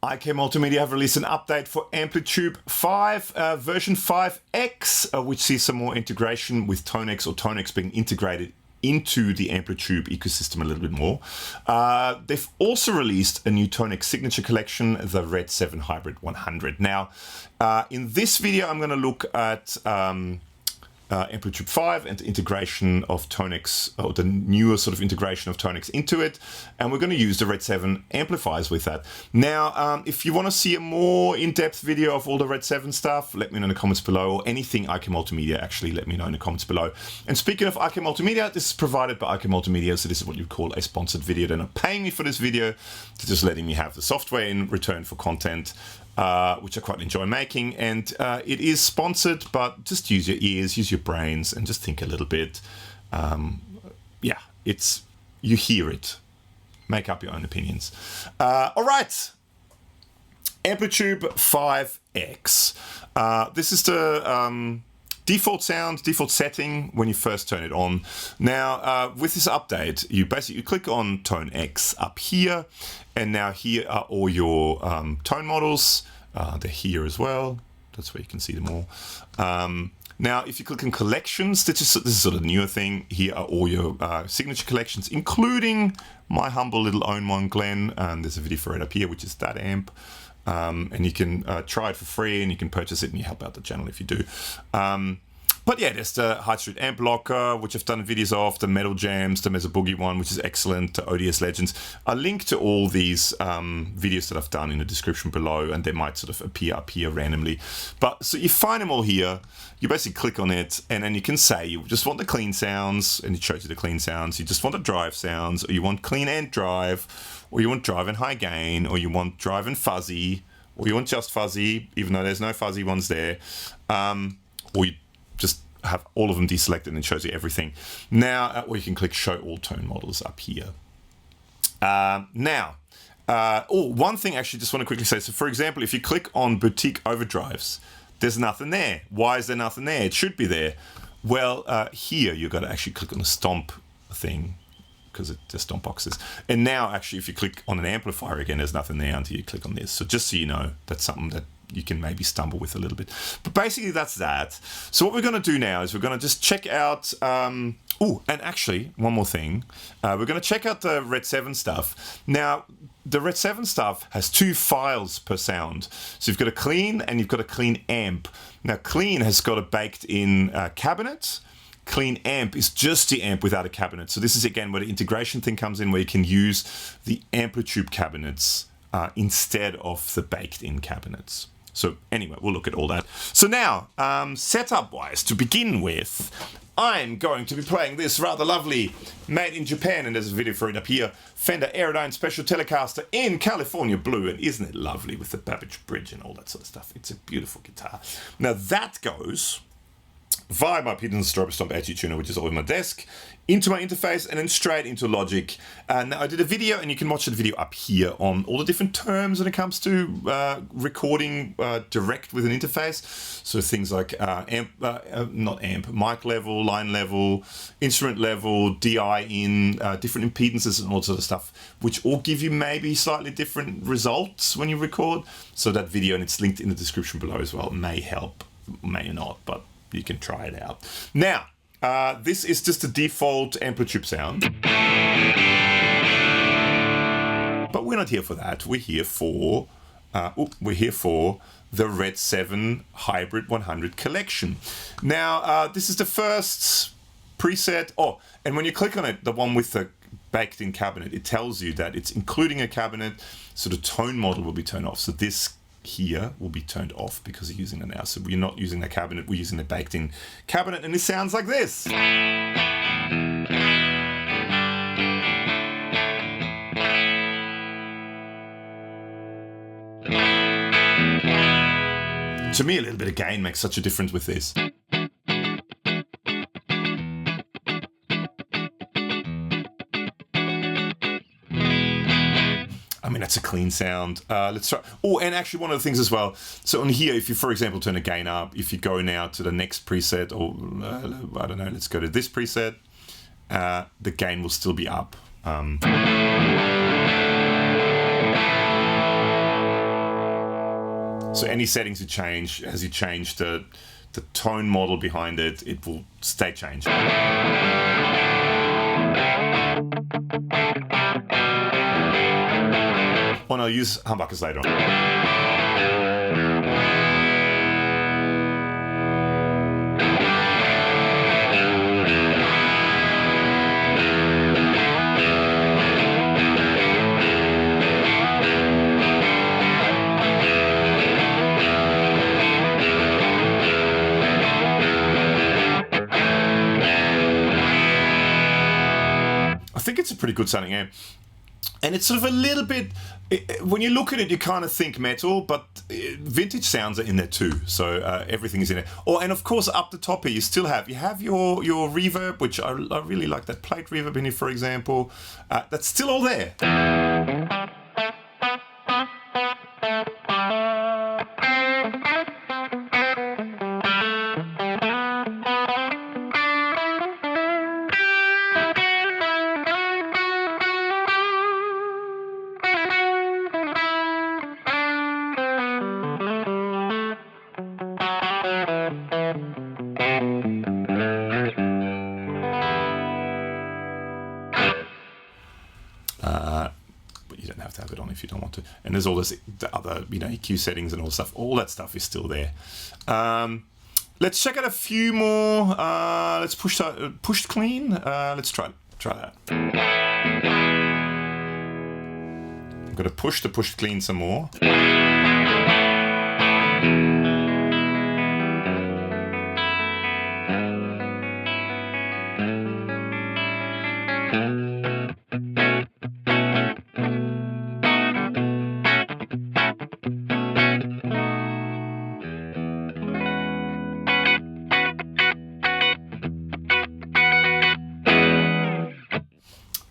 IK Multimedia have released an update for AmpliTube 5, version 5X, which sees some more integration with ToneX, or ToneX being integrated into the AmpliTube ecosystem a little bit more. They've also released a new ToneX Signature Collection, the RedSeven Hybrid 100. Now, in this video, I'm going to look at AmpliTube 5 and the integration of ToneX, or the newer sort of integration of ToneX into it, and we're going to use the RedSeven amplifiers with that. Now, if you want to see a more in-depth video of all the RedSeven stuff, let me know in the comments below, or anything IK Multimedia, actually, let me know in the comments below. And speaking of IK Multimedia, this is provided by IK Multimedia, so this is what you call a sponsored video. They're not paying me for this video, they're just letting me have the software in return for content, which I quite enjoy making, and it is sponsored, but just use your ears, use your brains, and just think a little bit. Yeah, you hear it. Make up your own opinions. All right, AmpliTube 5X. This is the default sound, default setting when you first turn it on. Now, with this update, you click on ToneX up here, and now here are all your tone models. They're here as well. That's where you can see them all. Now, if you click on collections, this is sort of a newer thing. Here are all your signature collections, including my humble little own one, GLEN. There's a video for it up here, which is that amp. And you can try it for free, and you can purchase it, and you help out the channel if you do. But yeah, there's the Hyde amp locker, which I've done videos of, the Metal Jams, the Mesa Boogie one, which is excellent, the ODS Legends. I'll link to all these videos that I've done in the description below, and they might sort of appear up here randomly. But so you find them all here, you basically click on it, and then you can say you just want the clean sounds, and it shows you the clean sounds. You just want the drive sounds, or you want clean and drive, or you want drive and high gain, or you want drive and fuzzy, or you want just fuzzy, even though there's no fuzzy ones there, or you just have all of them deselected and it shows you everything. Now, or you can click show all tone models up here. Now, one thing actually just want to quickly say. So for example, if you click on boutique overdrives, there's nothing there. Why is there nothing there? It should be there. Well, here you've got to actually click on the stomp thing, because they're stomp boxes. And now actually if you click on an amplifier again, there's nothing there until you click on this. So just so you know, that's something that you can maybe stumble with a little bit. But basically that's that. So what we're going to do now is we're going to just check out, and actually one more thing. We're going to check out the RedSeven stuff. Now, the RedSeven stuff has 2 files per sound. So you've got a clean and you've got a clean amp. Now, clean has got a baked in cabinet. Clean amp is just the amp without a cabinet. So this is again where the integration thing comes in, where you can use the AmpliTube cabinets instead of the baked-in cabinets. So anyway, we'll look at all that. So now, setup-wise, to begin with, I'm going to be playing this rather lovely, made in Japan, and there's a video for it up here, Fender Aerodyne Special Telecaster in California Blue, and isn't it lovely with the Babbage Bridge and all that sort of stuff? It's a beautiful guitar. Now that goes via my impedance strobe stomp AT tuner, which is over my desk, into my interface, and then straight into Logic. Now I did a video, and you can watch the video up here on all the different terms when it comes to recording direct with an interface. So things like mic level, line level, instrument level, DI in, different impedances and all sort of stuff, which all give you maybe slightly different results when you record. So that video, and it's linked in the description below as well, may help, may not, but you can try it out. Now, this is just the default AmpliTube sound. But we're not here for that. We're here for the RedSeven Hybrid 100 Collection. Now, this is the first preset. Oh, and when you click on it, the one with the baked-in cabinet, it tells you that it's including a cabinet, so the tone model will be turned off. So this here will be turned off because we're using it now. So we're not using the cabinet, we're using the baked-in cabinet, and it sounds like this. To me, a little bit of gain makes such a difference with this. I mean, that's a clean sound. Let's try. Oh, and actually one of the things as well. So on here, if you, for example, turn the gain up, if you go now to the next preset, or I don't know, let's go to this preset, the gain will still be So any settings you change, as you change the tone model behind it, it will stay changed. And I'll use humbuckers later on. I think it's a pretty good sounding amp. And it's sort of a little bit, when you look at it, you kind of think metal, but vintage sounds are in there too. So everything is in there. Oh, and of course, up the top here, you still have, your reverb, which I really like that plate reverb in here, for example. That's still all there. But you don't have to have it on if you don't want to. And there's all this, the other, EQ settings and all stuff. All that stuff is still there. Let's check out a few more. Let's push clean. Let's try that. I'm going to push the push clean some more.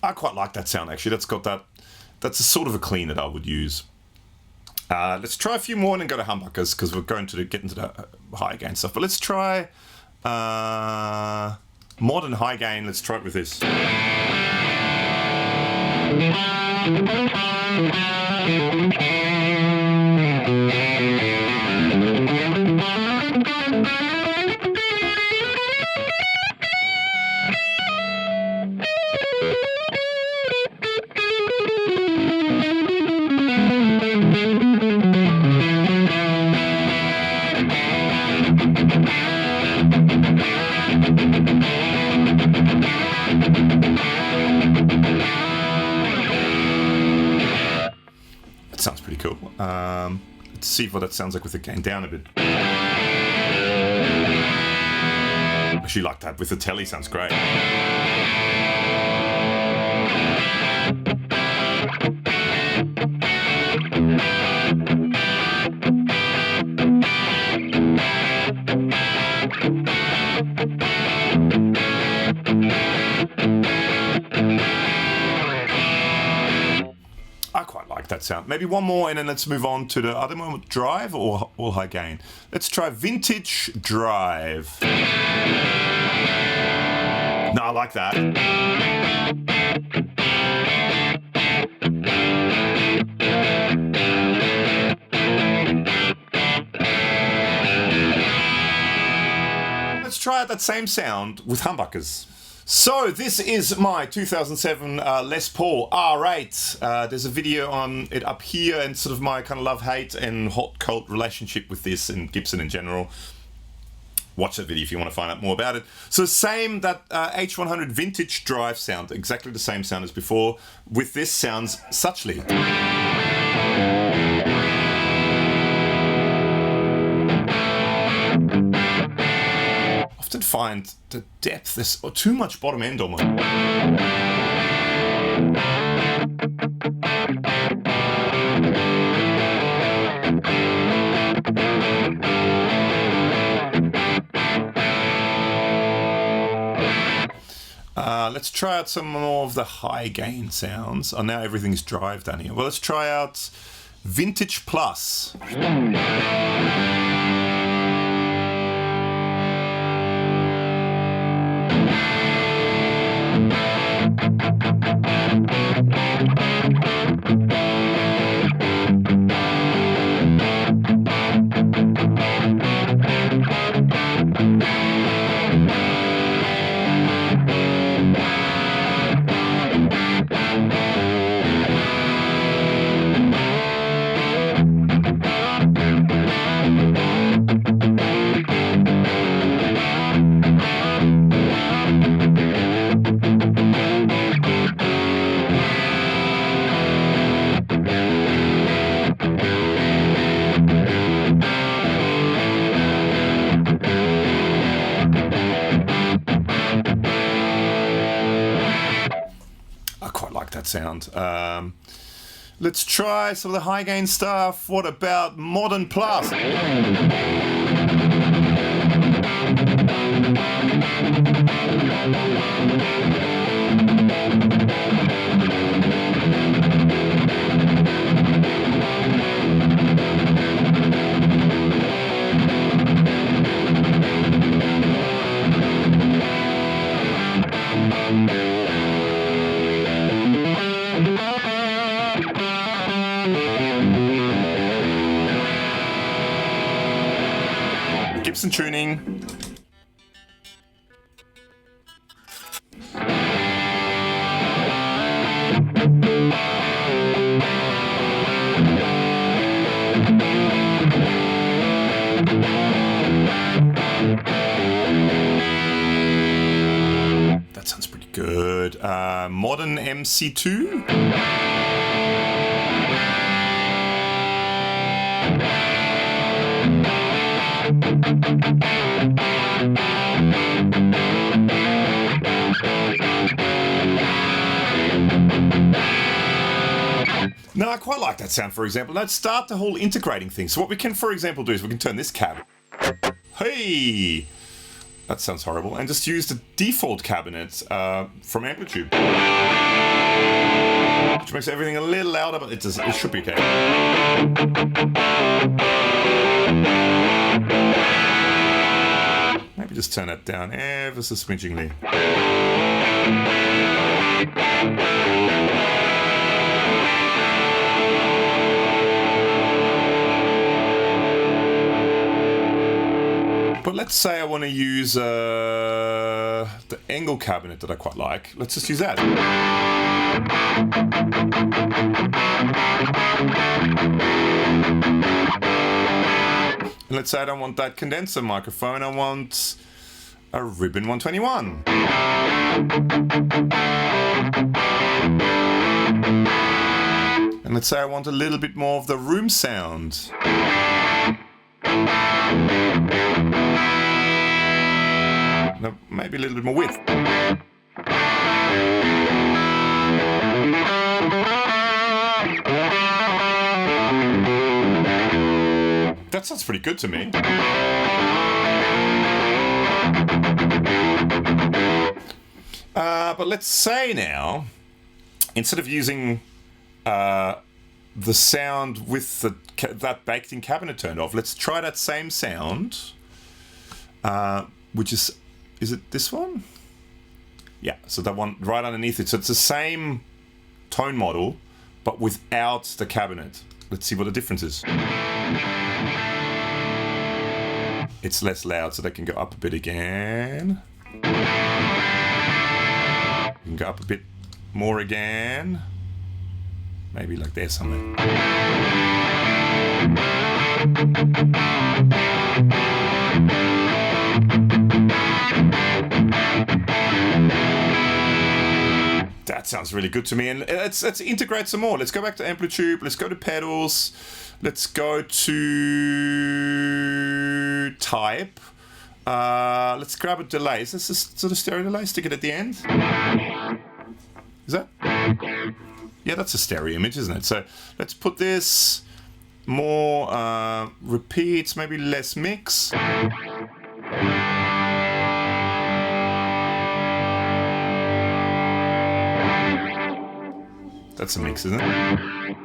I quite like that sound actually. That's a sort of a clean that I would use. Let's try a few more and then go to humbuckers because we're going to get into the high gain stuff. But let's try modern high gain. Let's try it with this. That sounds pretty cool. Let's see what that sounds like with the gain down a bit. Actually like that with the telly, sounds great. I quite like that sound. Maybe one more and then let's move on to the other one, drive or high gain. Let's try vintage drive. No, I like that. Let's try out that same sound with humbuckers. So this is my 2007 Les Paul R8. There's a video on it up here and sort of my kind of love-hate and hot-cold relationship with this and Gibson in general. Watch that video if you want to find out more about it. So same, that H100 vintage drive sound, exactly the same sound as before. With this sounds suchly. Often find the depth, there's too much bottom end almost. Let's try out some more of the high gain sounds. Oh, now everything's drive down here. Well, let's try out Vintage Plus. I quite like that sound. Let's try some of the high gain stuff. What about Modern Plus? Gibson tuning. That sounds pretty good. Modern MC2. No, I quite like that sound, for example. Let's start the whole integrating thing. So what we can, for example, do is we can turn this cab. Hey! That sounds horrible. And just use the default cabinet from AmpliTube. Which makes everything a little louder, but it should be okay. Maybe just turn that down ever so smidgingly. But let's say I want to use the angle cabinet that I quite like. Let's just use that. And let's say I don't want that condenser microphone, I want a Ribbon 121. And let's say I want a little bit more of the room sound. No, maybe a little bit more width. That sounds pretty good to me. But let's say now, instead of using the sound with that baked-in cabinet turned off, let's try that same sound, which is it this one? Yeah, so that one right underneath it. So it's the same tone model, but without the cabinet. Let's see what the difference is. It's less loud, so they can go up a bit again. You can go up a bit more again. Maybe like there somewhere. That sounds really good to me. And let's integrate some more. Let's go back to AmpliTube. Let's go to pedals. Let's go to type. Let's grab a delay. Is this a sort of stereo delay? Stick it at the end. Is that? Yeah, that's a stereo image, isn't it? So let's put this more repeats, maybe less mix. That's a mix, isn't it?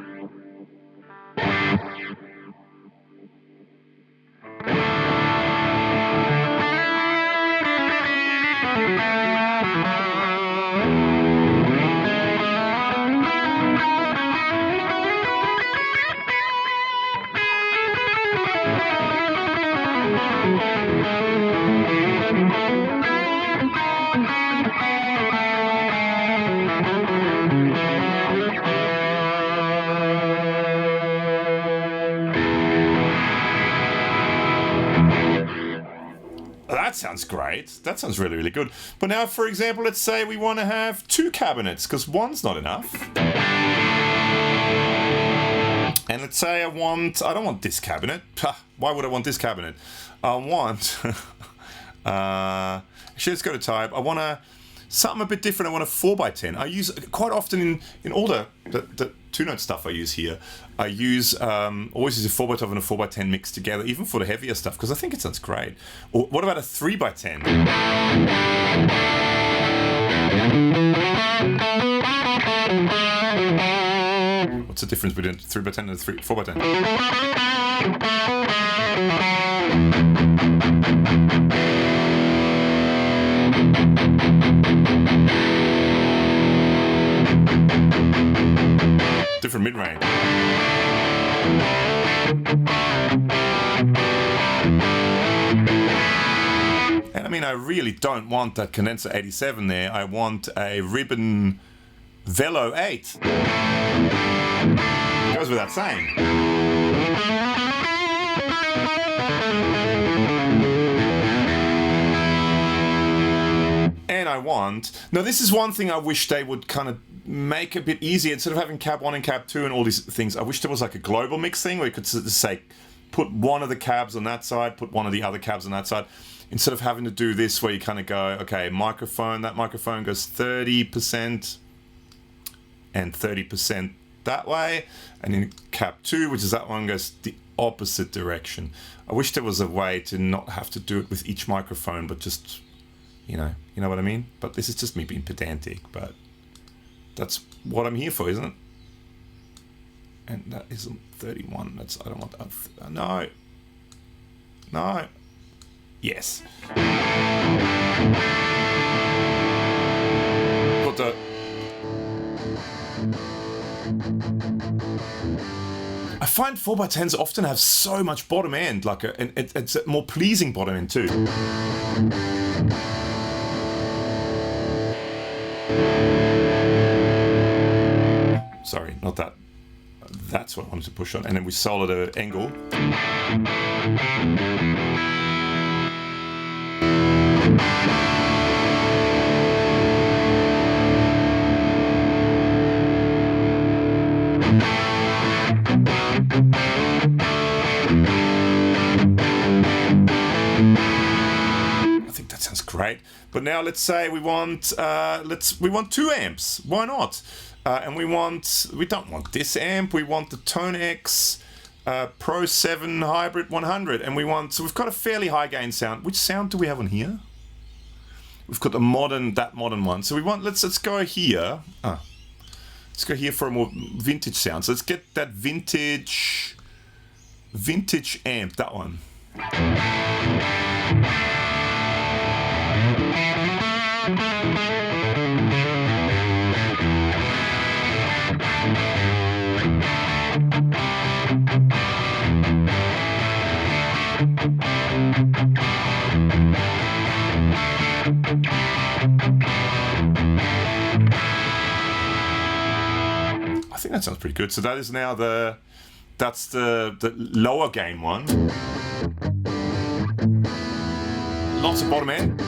That sounds great. That sounds really, really good. But now, for example, let's say we want to have two cabinets, because one's not enough. And let's say I don't want this cabinet. Why would I want this cabinet? I want, actually, let's go to type. I want to something a bit different. I want a 4x10. I use quite often in all the two-note stuff I use here. I use always use a 4x12 and a 4x10 mixed together, even for the heavier stuff, because I think it sounds great. Or what about a 3x10? What's the difference between 3x10 and 4x10? Different mid-range. And I mean, I really don't want that condenser 87 there. I want a ribbon Velo 8. Goes without saying. And I want... Now, this is one thing I wish they would kind of make a bit easier. Instead of having cab 1 and cab 2 and all these things, I wish there was like a global mix thing where you could say, put one of the cabs on that side, put one of the other cabs on that side. Instead of having to do this where you kind of go, okay, microphone, that microphone goes 30% and 30% that way. And in cab 2, which is that one, goes the opposite direction. I wish there was a way to not have to do it with each microphone, but just, you know what I mean? But this is just me being pedantic, but that's what I'm here for, isn't it? And that isn't 31. That's, I don't want that. No. No. Yes. But I find 4x10s often have so much bottom end, like and it's a more pleasing bottom end too. Sorry, not that. That's what I wanted to push on. And then we solid an angle. I think that sounds great. But now let's say we want 2 amps. Why not? And we don't want this amp. We want the ToneX Pro 7 Hybrid 100, and so we've got a fairly high gain sound. Which sound do we have on here? We've got that modern one. So we want, let's go here. Let's go here for a more vintage sound. So let's get that vintage amp, that one. I think that sounds pretty good. So that is now that's the lower gain one. Lots of bottom end.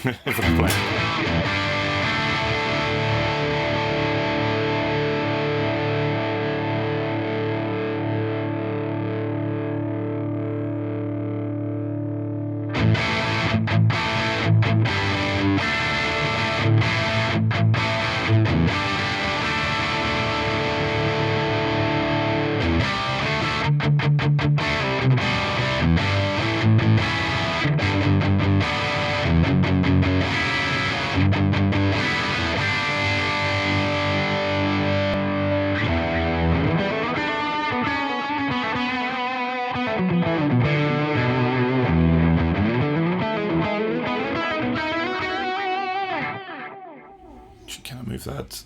For the plan. Can I move that?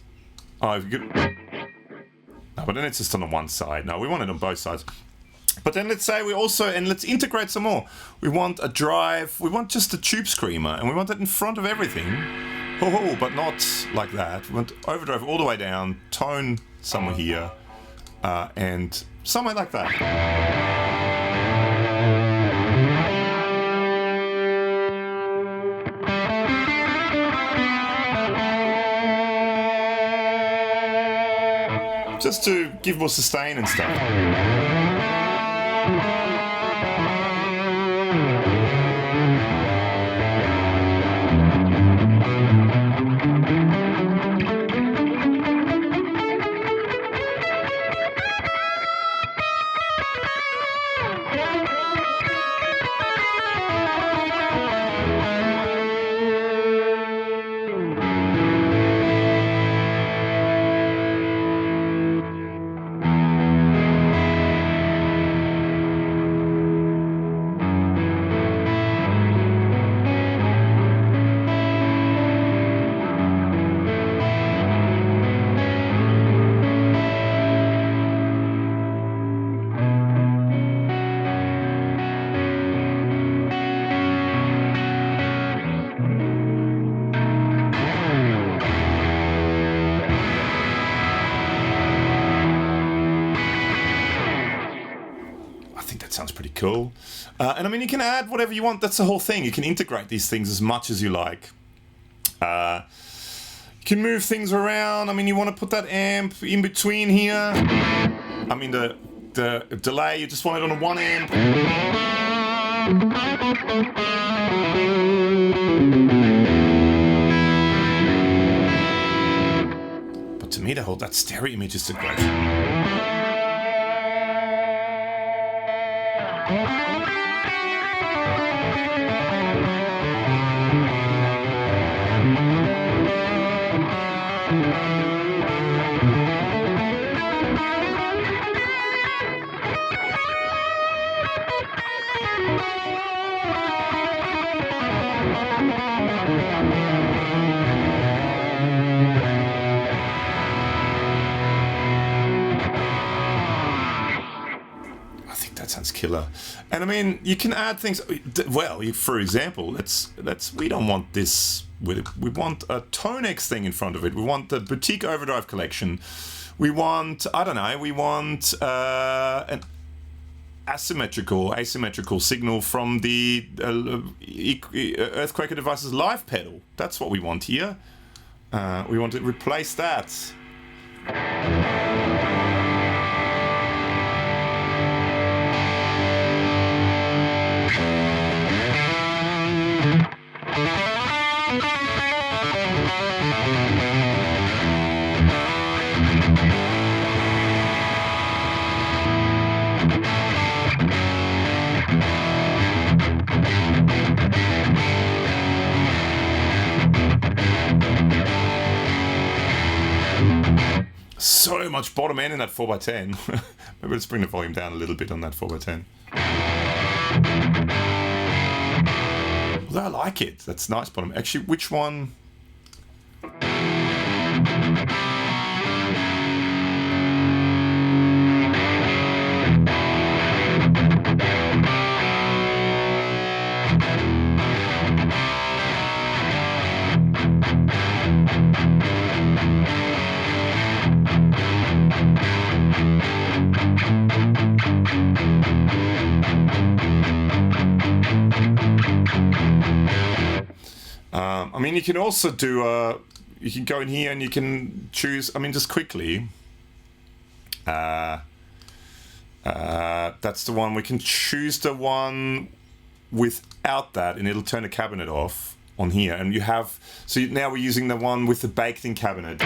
Oh, if you could... No, but then it's just on the one side. No, we want it on both sides. But then let's say we also, and let's integrate some more. We want a drive, we want just a tube screamer, and we want that in front of everything. Oh, but not like that. We want overdrive all the way down, tone somewhere here, and somewhere like that. just to give more sustain and stuff. Sounds pretty cool. And I mean, you can add whatever you want. That's the whole thing. You can integrate these things as much as you like. You can move things around. I mean, you want to put that amp in between here. I mean, the delay, you just want it on a 1 amp. But to me, that stereo image is so great. Sounds killer. And I mean, you can add things. Well, for example, we don't want this. We want a ToneX thing in front of it. We want the Boutique Overdrive Collection. We want, I don't know, we want an asymmetrical signal from the Earthquaker Devices live pedal. That's what we want here. We want to replace that. So much bottom end in that 4x10. Maybe let's bring the volume down a little bit on that 4x10. Although I like it. That's nice bottom. Actually, which one? I mean, you can also do, you can go in here and you can choose, I mean, just quickly, that's the one, we can choose the one without that and it'll turn the cabinet off on here. And you have, so now we're using the one with the baked in cabinet.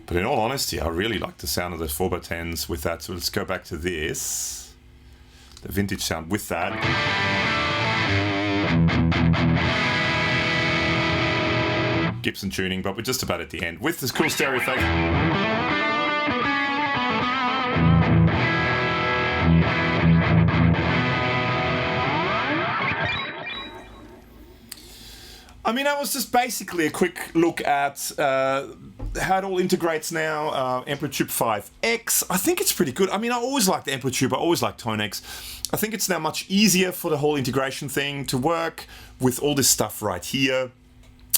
But in all honesty, I really like the sound of the 4x10s with that. So let's go back to this. The vintage sound with that. Gibson tuning, but we're just about at the end. With this cool stereo effect. I mean, that was just basically a quick look at how it all integrates now. AmpliTube 5X. I think it's pretty good. I mean, I always liked AmpliTube. I always liked ToneX. I think it's now much easier for the whole integration thing to work with all this stuff right here.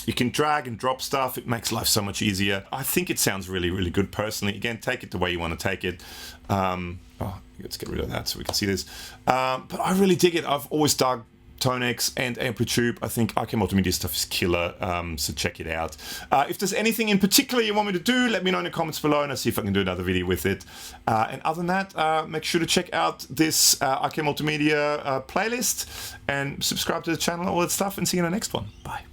You can drag and drop stuff. It makes life so much easier. I think it sounds really, really good personally. Again, take it the way you want to take it. Let's get rid of that so we can see this. But I really dig it. I've always dug ToneX and AmpliTube. I think RK Multimedia stuff is killer, so check it out. If there's anything in particular you want me to do, let me know in the comments below and I'll see if I can do another video with it. And other than that, make sure to check out this RK Multimedia playlist and subscribe to the channel, all that stuff, and see you in the next one. Bye.